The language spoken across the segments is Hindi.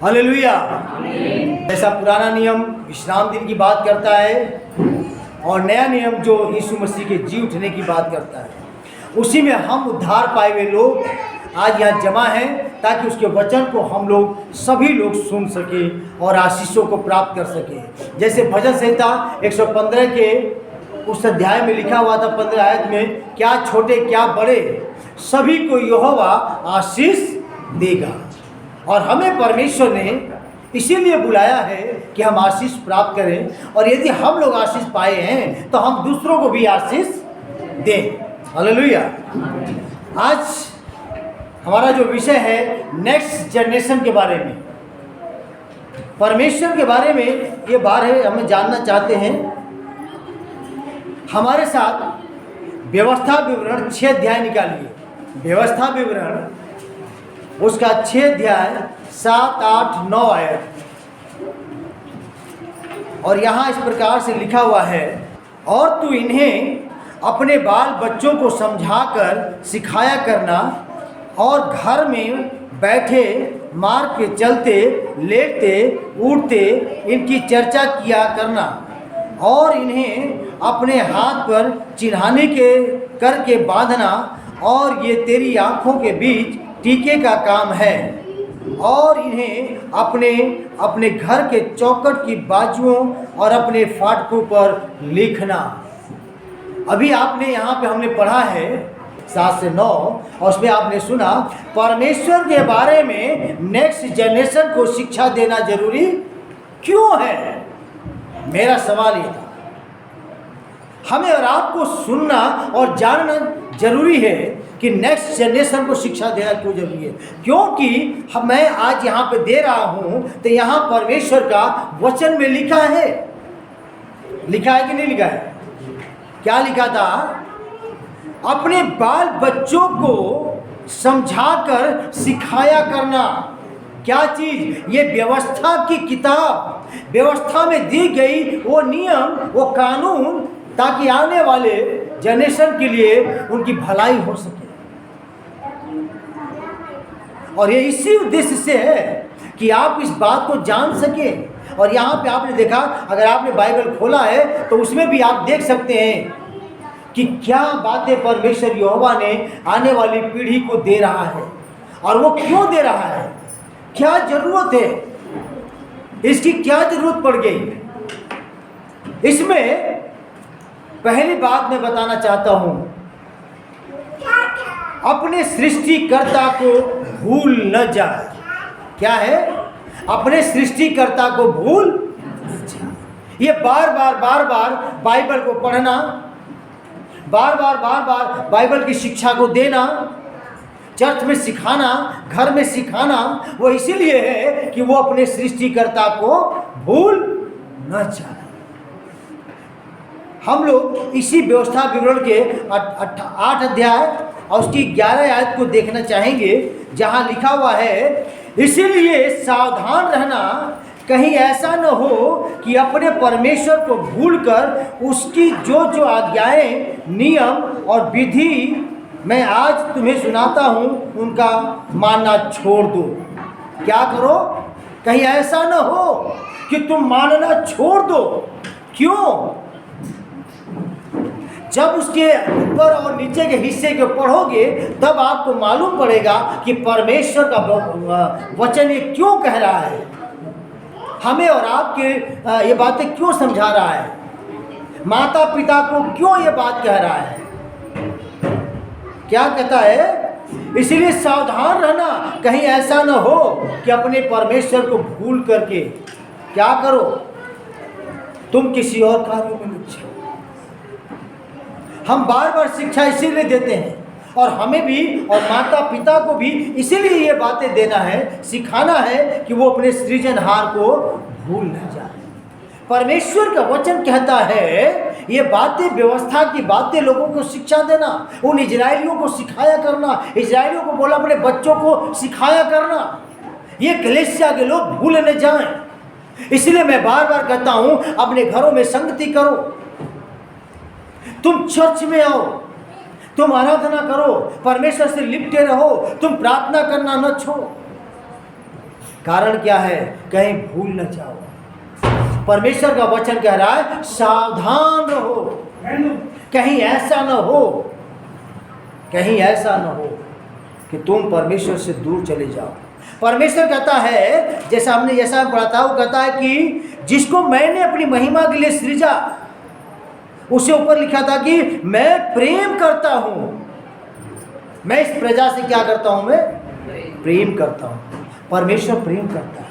हालेलुया। ऐसा पुराना नियम विश्राम दिन की बात करता है और नया नियम जो यीशु मसीह के जी उठने की बात करता है। उसी में हम उद्धार पाए हुए लोग आज यहाँ जमा हैं ताकि उसके वचन को हम लोग सभी लोग सुन सके और आशीषों को प्राप्त कर सके। जैसे भजन संहिता 115 के उस अध्याय में लिखा हुआ था 15 आयत में, क्या छोटे क्या बड़े सभी को यहोवा आशीष देगा। और हमें परमेश्वर ने इसीलिए बुलाया है कि हम आशीष प्राप्त करें, और यदि हम लोग आशीष पाए हैं तो हम दूसरों को भी आशीष दें। हालेलुया। आज हमारा जो विषय है नेक्स्ट जनरेशन के बारे में, परमेश्वर के बारे में ये बात है। हमें जानना चाहते हैं। हमारे साथ व्यवस्था विवरण 6 अध्याय निकालिए। व्यवस्था विवरण उसका 6 अध्याय 7, 8, 9 आयत, और यहाँ इस प्रकार से लिखा हुआ है, और तू इन्हें अपने बाल बच्चों को समझाकर सिखाया करना, और घर में बैठे मार्ग पे चलते लेटते उठते इनकी चर्चा किया करना, और इन्हें अपने हाथ पर चिन्हाने के करके बांधना, और ये तेरी आँखों के बीच टीके का काम है, और इन्हें अपने अपने घर के चौखट की बाजुओं और अपने फाटकों पर लिखना। अभी आपने यहाँ पे हमने पढ़ा है 7 से 9, और उसमें आपने सुना परमेश्वर के बारे में नेक्स्ट जनरेशन को शिक्षा देना जरूरी क्यों है। मेरा सवाल ये था, हमें और आपको सुनना और जानना जरूरी है कि नेक्स्ट जनरेशन को शिक्षा देना क्यों जरूरी है। क्योंकि मैं आज यहाँ पे दे रहा हूँ तो यहाँ परमेश्वर का वचन में लिखा है। लिखा है कि नहीं लिखा है? क्या लिखा था? अपने बाल बच्चों को समझाकर सिखाया करना। क्या चीज? ये व्यवस्था की किताब, व्यवस्था में दी गई वो नियम, वो कानून, ताकि आने वाले जनरेशन के लिए उनकी भलाई हो सके। और ये इसी उद्देश्य से है कि आप इस बात को जान सके। और यहाँ पे आपने देखा, अगर आपने बाइबल खोला है तो उसमें भी आप देख सकते हैं कि क्या बातें परमेश्वर यहोवा ने आने वाली पीढ़ी को दे रहा है, और वो क्यों दे रहा है, क्या जरूरत है, इसकी क्या जरूरत पड़ गई। इसमें पहली बात मैं बताना चाहता हूं, अपने सृष्टिकर्ता को भूल न जाए। क्या है? अपने सृष्टिकर्ता को भूल न जाए। ये बार बार बाइबल को पढ़ना, बार बार बाइबल की शिक्षा को देना, चर्च में सिखाना, घर में सिखाना, वो इसीलिए है कि वो अपने सृष्टिकर्ता को भूल न जाए। हम लोग इसी व्यवस्था विवरण के 8 अध्याय और उसकी 11 आयत को देखना चाहेंगे, जहां लिखा हुआ है, इसीलिए सावधान रहना, कहीं ऐसा न हो कि अपने परमेश्वर को भूलकर उसकी जो जो आज्ञाएं, नियम और विधि मैं आज तुम्हें सुनाता हूं उनका मानना छोड़ दो। क्या करो? कहीं ऐसा न हो कि तुम मानना छोड़ दो। क्यों? जब उसके ऊपर और नीचे के हिस्से को पढ़ोगे तब आपको मालूम पड़ेगा कि परमेश्वर का वचन ये क्यों कह रहा है, हमें और आपके ये बातें क्यों समझा रहा है, माता पिता को क्यों ये बात कह रहा है। क्या कहता है? इसीलिए सावधान रहना, कहीं ऐसा न हो कि अपने परमेश्वर को भूल करके क्या करो, तुम किसी और कार्यों में लग जाओ। हम बार बार शिक्षा इसीलिए देते हैं, और हमें भी और माता पिता को भी इसीलिए ये बातें देना है, सिखाना है कि वो अपने सृजनहार को भूल न जाए। परमेश्वर का वचन कहता है ये बातें, व्यवस्था की बातें लोगों को शिक्षा देना, उन इजराइलियों को सिखाया करना। इजराइलियों को बोला अपने बच्चों को सिखाया करना, ये कलीसिया के लोग भूल न जाएं। इसलिए मैं बार बार कहता हूं, अपने घरों में संगति करो, तुम चर्च में आओ, तुम आराधना करो, परमेश्वर से लिपटे रहो, तुम प्रार्थना करना न छोड़ो। कारण क्या है? कहीं भूल न जाओ। परमेश्वर का वचन कह रहा है सावधान रहो, कहीं ऐसा न हो, कहीं ऐसा न हो कि तुम परमेश्वर से दूर चले जाओ। परमेश्वर कहता है, जैसा हमने जैसा पढ़ा था, वो कहता है कि जिसको मैंने अपनी महिमा के लिए सृजा, उससे ऊपर लिखा था कि मैं प्रेम करता हूं। मैं इस प्रजा से क्या करता हूं? मैं प्रेम करता हूं। परमेश्वर प्रेम करता है।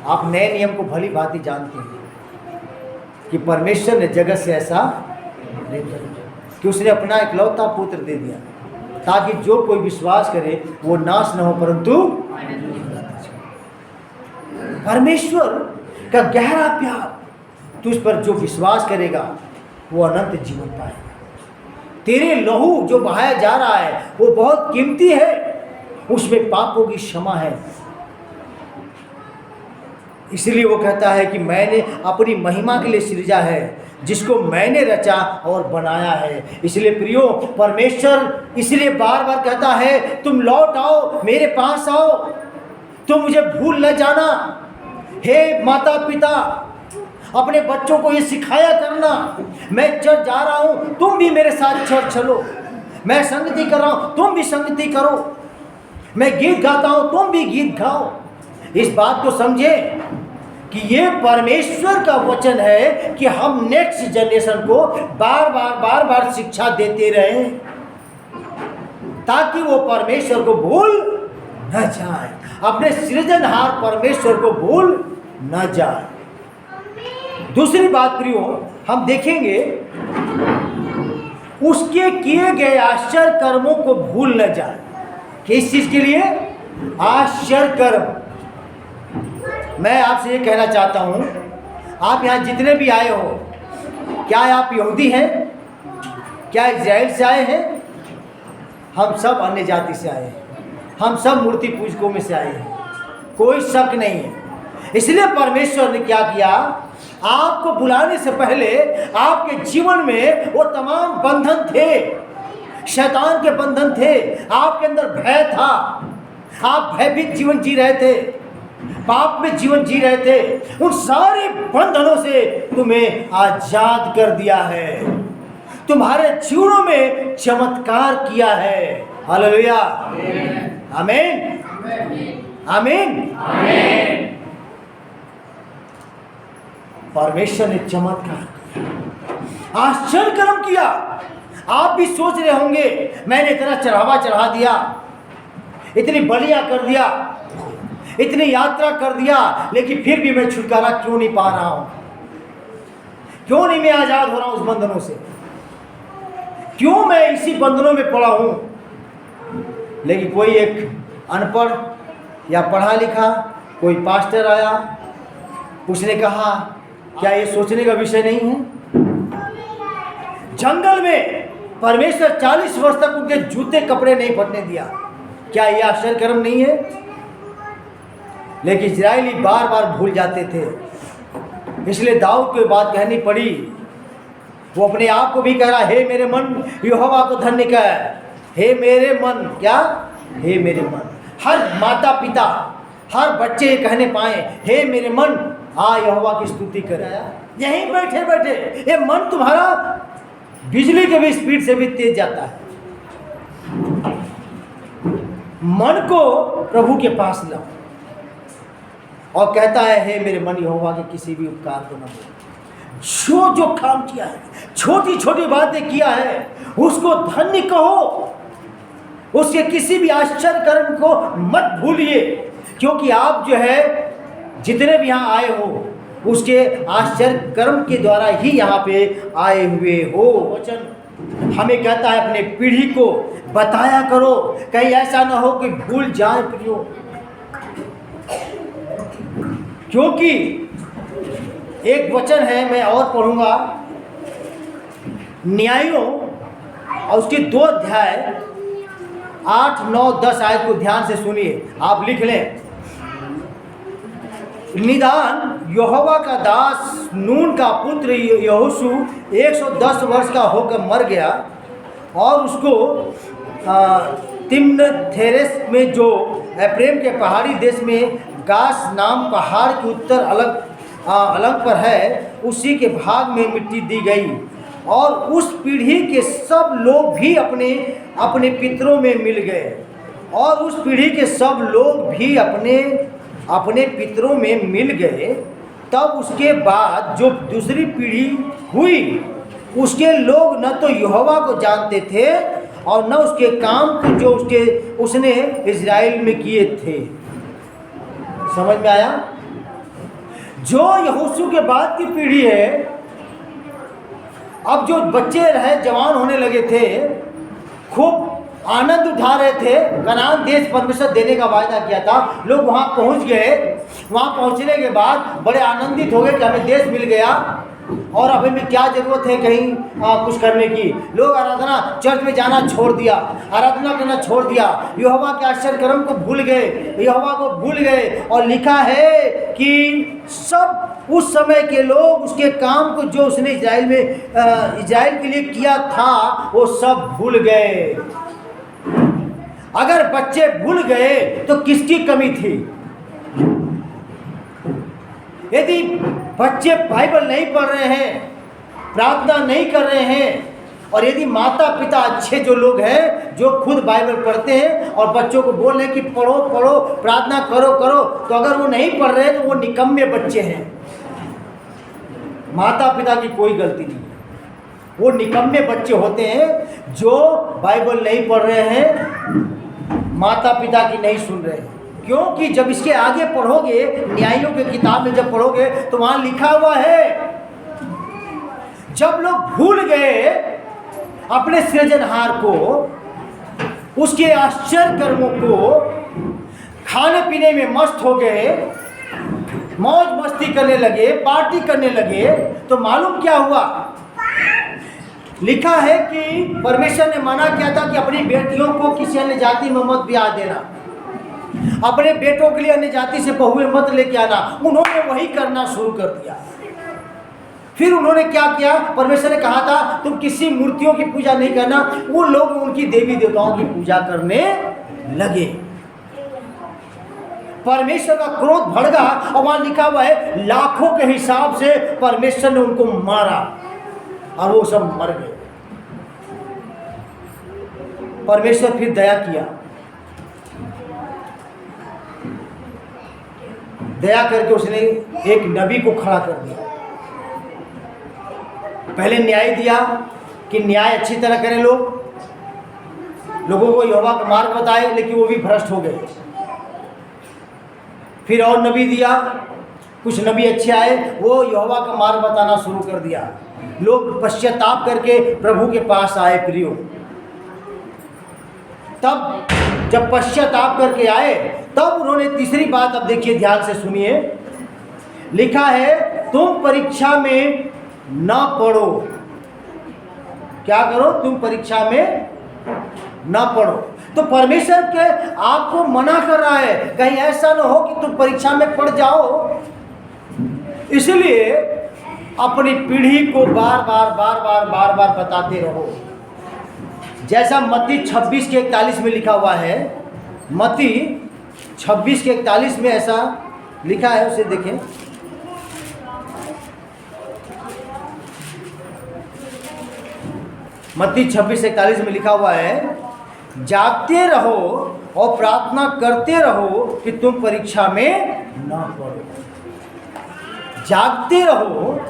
आप नए नियम को भली भांति जानते हैं कि परमेश्वर ने जगत से ऐसा प्रेम किया कि उसने अपना इकलौता पुत्र दे दिया, ताकि जो कोई विश्वास करे वो नाश न हो परंतु परमेश्वर का गहरा प्यार तुझ पर जो विश्वास करेगा वो अनंत जीवन पाएगा। तेरे लहू जो बहाया जा रहा है वो बहुत कीमती है, उसमें पापों की क्षमा है। इसलिए वो कहता है कि मैंने अपनी महिमा के लिए सृजा है, जिसको मैंने रचा और बनाया है। इसलिए प्रियो, परमेश्वर इसलिए बार बार कहता है तुम लौट आओ, मेरे पास आओ, तुम मुझे भूल न जाना। हे माता पिता, अपने बच्चों को ये सिखाया करना, मैं चर्च जा रहा हूँ तुम भी मेरे साथ चर्च चलो, मैं संगति कर रहा हूँ तुम भी संगति करो, मैं गीत गाता हूँ तुम भी गीत गाओ। इस बात को समझे कि ये परमेश्वर का वचन है कि हम नेक्स्ट जनरेशन को बार बार शिक्षा देते रहें, ताकि वो परमेश्वर को भूल न जाए, अपने सृजनहार परमेश्वर को भूल न जाए। दूसरी बात प्रियो, हम देखेंगे उसके किए गए आश्चर्य कर्मों को भूल न जाए। किस चीज के लिए? आश्चर्य कर्म। मैं आपसे ये कहना चाहता हूं, आप यहाँ जितने भी आए हो, क्या आप यहूदी हैं? क्या इज़राइल से आए हैं? हम सब अन्य जाति से आए हैं, हम सब मूर्ति पूजकों में से आए हैं, कोई शक नहीं है। इसलिए परमेश्वर ने क्या किया, आपको बुलाने से पहले आपके जीवन में वो तमाम बंधन थे, शैतान के बंधन थे, आपके अंदर भय था, आप भयभीत जीवन जी रहे थे, पाप में जीवन जी रहे थे। उन सारे बंधनों से तुम्हें आजाद कर दिया है, तुम्हारे जीवनों में चमत्कार किया है। हालेलुया, आमीन, आमीन। परमेश्वर ने चमत्कार किया, आश्चर्य कर्म किया। आप भी सोच रहे होंगे मैंने इतना चढ़ावा चढ़ा दिया, इतनी बलियां कर दिया, इतनी यात्रा कर दिया, लेकिन फिर भी मैं छुटकारा क्यों नहीं पा रहा हूं? क्यों नहीं मैं आजाद हो रहा हूं उस बंधनों से? क्यों मैं इसी बंधनों में पड़ा हूं? लेकिन कोई एक अनपढ़ या पढ़ा लिखा कोई पास्टर आया, उसने कहा क्या ये सोचने का विषय नहीं है? जंगल में परमेश्वर 40 वर्ष तक उनके जूते कपड़े नहीं फटने दिया, क्या यह आश्चर्य कर्म नहीं है? लेकिन इजरायली बार बार भूल जाते थे, इसलिए दाऊद को बात कहनी पड़ी। वो अपने आप को भी कह रहा, हे मेरे मन यहोवा को धन्य कर। हे मेरे मन, क्या? हे मेरे मन। हर माता पिता, हर बच्चे ये कहने पाए, हे मेरे मन आ यहोवा की स्तुति करे। यहीं बैठे बैठे ये मन तुम्हारा बिजली के भी स्पीड से भी तेज जाता है। मन को प्रभु के पास लाओ और कहता है, हे मेरे मन यहोवा के किसी भी उपकार को न भूल। जो जो काम किया है, छोटी छोटी बातें किया है, उसको धन्य कहो, उसके किसी भी आश्चर्य कर्म को मत भूलिए, क्योंकि आप जो है जितने भी यहाँ आए हो उसके आश्चर्य कर्म के द्वारा ही यहाँ पे आए हुए हो। वचन हमें कहता है अपने पीढ़ी को बताया करो, कहीं ऐसा ना हो कि भूल जाए प्रियो। क्योंकि एक वचन है, मैं और पढ़ूंगा, न्यायों और उसके 2 अध्याय 8, 9, 10 आयत को ध्यान से सुनिए, आप लिख लें। निदान यहोवा का दास नून का पुत्र यहोशू 110 वर्ष का होकर मर गया और उसको तिम्नथेरेस में जो एफ्रेम के पहाड़ी देश में गास नाम पहाड़ के उत्तर अलग पर है, उसी के भाग में मिट्टी दी गई। और उस पीढ़ी के सब लोग भी अपने अपने पितरों में मिल गए, और उस पीढ़ी के सब लोग भी अपने अपने पितरों में मिल गए। तब उसके बाद जो दूसरी पीढ़ी हुई, उसके लोग न तो यहोवा को जानते थे और न उसके काम को जो उसने इज़राइल में किए थे। समझ में आया? जो यहोशू के बाद की पीढ़ी है, अब जो बच्चे रहे जवान होने लगे थे, खूब आनंद उठा रहे थे। कनान देश परमेश्वर देने का वायदा किया था, लोग वहाँ पहुँच गए। वहाँ पहुँचने के बाद बड़े आनंदित हो गए कि हमें देश मिल गया और अब हमें क्या ज़रूरत है कहीं कुछ करने की। लोग आराधना चर्च में जाना छोड़ दिया, आराधना करना छोड़ दिया, यहोवा के आश्चर्य कर्म को भूल गए, यहोवा को भूल गए। और लिखा है कि सब उस समय के लोग उसके काम को जो उसने इज़राइल के लिए किया था वो सब भूल गए। अगर बच्चे भूल गए तो किसकी कमी थी? यदि बच्चे बाइबल नहीं पढ़ रहे हैं, प्रार्थना नहीं कर रहे हैं, और यदि माता पिता अच्छे जो लोग हैं जो खुद बाइबल पढ़ते हैं और बच्चों को बोल रहे हैं कि पढ़ो पढ़ो प्रार्थना करो करो, तो अगर वो नहीं पढ़ रहे तो वो निकम्मे बच्चे हैं। माता पिता की कोई गलती नहीं है, वो निकम्मे बच्चे होते हैं जो बाइबल नहीं पढ़ रहे हैं, माता पिता की नहीं सुन रहे हैं। क्योंकि जब इसके आगे पढ़ोगे, न्यायों के किताब में जब पढ़ोगे तो वहाँ लिखा हुआ है, जब लोग भूल गए अपने सृजनहार को, उसके आश्चर्य कर्मों को, खाने पीने में मस्त हो गए, मौज मस्ती करने लगे, पार्टी करने लगे, तो मालूम क्या हुआ? लिखा है कि परमेश्वर ने मना किया था कि अपनी बेटियों को किसी अन्य जाति में मत ब्याह देना, अपने बेटों के लिए अन्य जाति से बहुएं मत लेके आना। उन्होंने वही करना शुरू कर दिया। फिर उन्होंने क्या किया? परमेश्वर ने कहा था तुम किसी मूर्तियों की पूजा नहीं करना, वो लोग उनकी देवी देवताओं की पूजा करने लगे। परमेश्वर का क्रोध भड़का और वहां लिखा हुआ है लाखों के हिसाब से परमेश्वर ने उनको मारा और वो सब मर गए। परमेश्वर फिर दया किया, दया करके उसने एक नबी को खड़ा कर दिया। पहले न्याय दिया कि न्याय अच्छी तरह करें, लोगों को यहोवा का मार्ग बताए, लेकिन वो भी भ्रष्ट हो गए। फिर और नबी दिया, कुछ नबी अच्छे आए, वो यहोवा का मार्ग बताना शुरू कर दिया। लोग पश्चाताप करके प्रभु के पास आए। प्रियो, तब जब पश्चाताप करके आए तब उन्होंने तीसरी बात, अब देखिए ध्यान से सुनिए, लिखा है तुम परीक्षा में ना पढ़ो। क्या करो? तुम परीक्षा में ना पढ़ो। तो परमेश्वर के आपको मना कर रहा है, कहीं ऐसा ना हो कि तुम परीक्षा में पढ़ जाओ। इसलिए अपनी पीढ़ी को बार बार बताते रहो। जैसा मत्ती 26 के 41 में लिखा हुआ है, मत्ती 26 के 41 में ऐसा लिखा है, उसे देखें। मत्ती 26:41 में लिखा हुआ है, जागते रहो और प्रार्थना करते रहो कि तुम परीक्षा में ना पड़ो। जागते रहो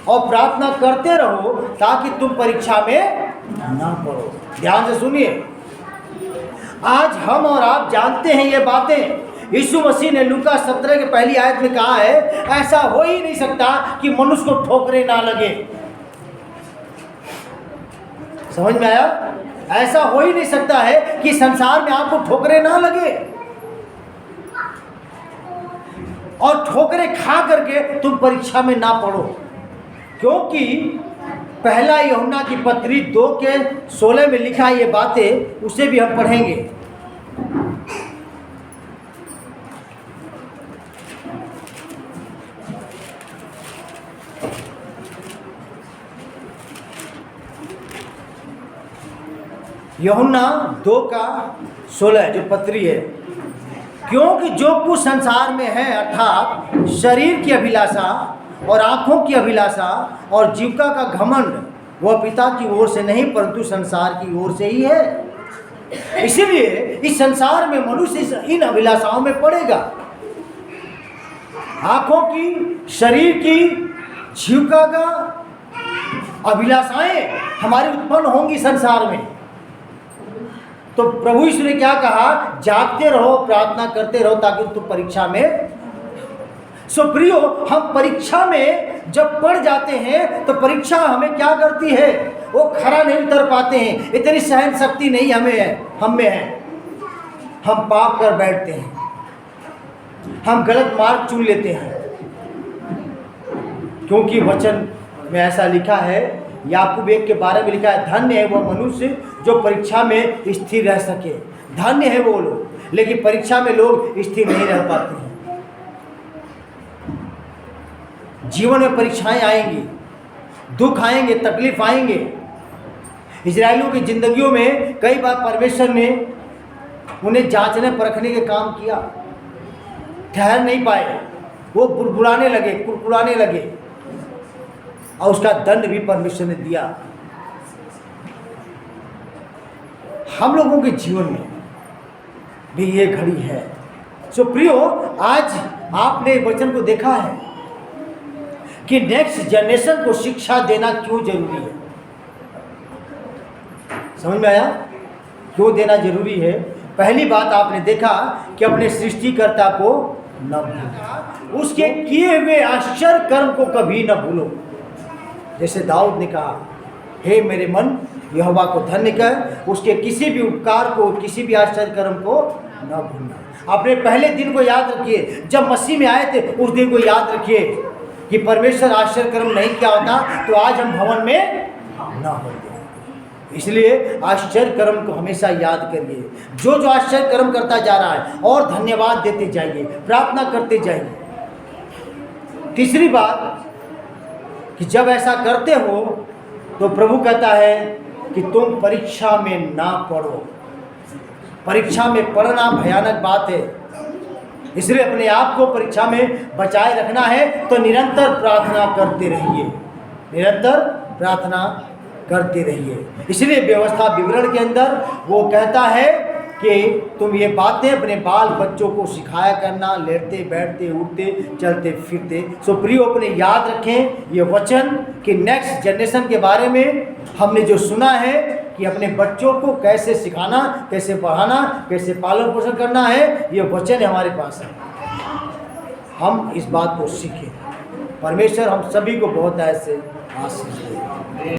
और प्रार्थना करते रहो ताकि तुम परीक्षा में ना पड़ो। ध्यान से सुनिए, आज हम और आप जानते हैं ये बातें। यीशु मसीह ने लूका 17 के पहली आयत में कहा है, ऐसा हो ही नहीं सकता कि मनुष्य को ठोकरें ना लगे। समझ में आया? ऐसा हो ही नहीं सकता है कि संसार में आपको ठोकरें ना लगे और ठोकरें खा करके तुम परीक्षा में ना पढ़ो। क्योंकि पहला यूहन्ना की पत्री 2:16 में लिखा है ये बातें, उसे भी हम पढ़ेंगे। यूहन्ना 2:16 जो पत्री है, क्योंकि जो कुछ संसार में है, अर्थात शरीर की अभिलाषा और आंखों की अभिलाषा और जीविका का घमंड, वह पिता की ओर से नहीं परंतु संसार की ओर से ही है। इसीलिए इस संसार में मनुष्य इन अभिलाषाओं में पड़ेगा। आंखों की, शरीर की, जीविका का अभिलाषाएं हमारी उत्पन्न होंगी संसार में। तो प्रभु यीशु ने क्या कहा? जागते रहो, प्रार्थना करते रहो ताकि तुम परीक्षा में। सो प्रियो, हम परीक्षा में जब पड़ जाते हैं तो परीक्षा हमें क्या करती है? वो खरा नहीं उतर पाते हैं, इतनी सहन शक्ति नहीं हम में है। हम पाप कर बैठते हैं, हम गलत मार्ग चुन लेते हैं, क्योंकि वचन में ऐसा लिखा है, याकूब 1 के 12 में लिखा है, धन्य है वह मनुष्य जो परीक्षा में स्थिर रह सके। धन्य है वो लोग, लेकिन परीक्षा में लोग स्थिर नहीं रह पाते हैं। जीवन में परीक्षाएं आएंगी, दुख आएंगे, तकलीफ आएंगे। इजरायलियों की जिंदगियों में कई बार परमेश्वर ने उन्हें जांचने परखने के काम किया, ठहर नहीं पाए, वो बुड़बुड़ाने लगे, कुड़कुड़ाने लगे, और उसका दंड भी परमेश्वर ने दिया। हम लोगों के जीवन में भी ये घड़ी है। सो प्रियो, आज आपने वचन को देखा है कि नेक्स्ट जनरेशन को शिक्षा देना क्यों जरूरी है। समझ में आया क्यों देना जरूरी है? पहली बात आपने देखा कि अपने सृष्टिकर्ता को न भूलो, उसके किए हुए आश्चर्य कर्म को कभी न भूलो। जैसे दाऊद ने कहा, हे मेरे मन यहोवा को धन्य कर, उसके किसी भी उपकार को, किसी भी आश्चर्य कर्म को न भूलना। अपने पहले दिन को याद रखिए, जब मसीह में आए थे उस दिन को याद रखिए कि परमेश्वर आश्चर्य कर्म नहीं किया होता तो आज हम भवन में न होते। इसलिए आश्चर्य कर्म को हमेशा याद करिए। जो जो आश्चर्य कर्म करता जा रहा है और धन्यवाद देते जाइए, प्रार्थना करते जाइए। तीसरी बात कि जब ऐसा करते हो तो प्रभु कहता है कि तुम परीक्षा में ना पड़ो। परीक्षा में पढ़ना भयानक बात है, इसलिए अपने आप को परीक्षा में बचाए रखना है तो निरंतर प्रार्थना करते रहिए, निरंतर प्रार्थना करते रहिए। इसलिए व्यवस्था विवरण के अंदर वो कहता है कि तुम ये बातें अपने बाल बच्चों को सिखाया करना, लेटते बैठते उठते चलते फिरते। सो प्रियो, अपने याद रखें ये वचन कि नेक्स्ट जनरेशन के बारे में हमने जो सुना है कि अपने बच्चों को कैसे सिखाना, कैसे पढ़ाना, कैसे पालन पोषण करना है, ये वचन हमारे पास है। हम इस बात को सीखें। परमेश्वर हम सभी को बहुत ऐसे आशीष दे।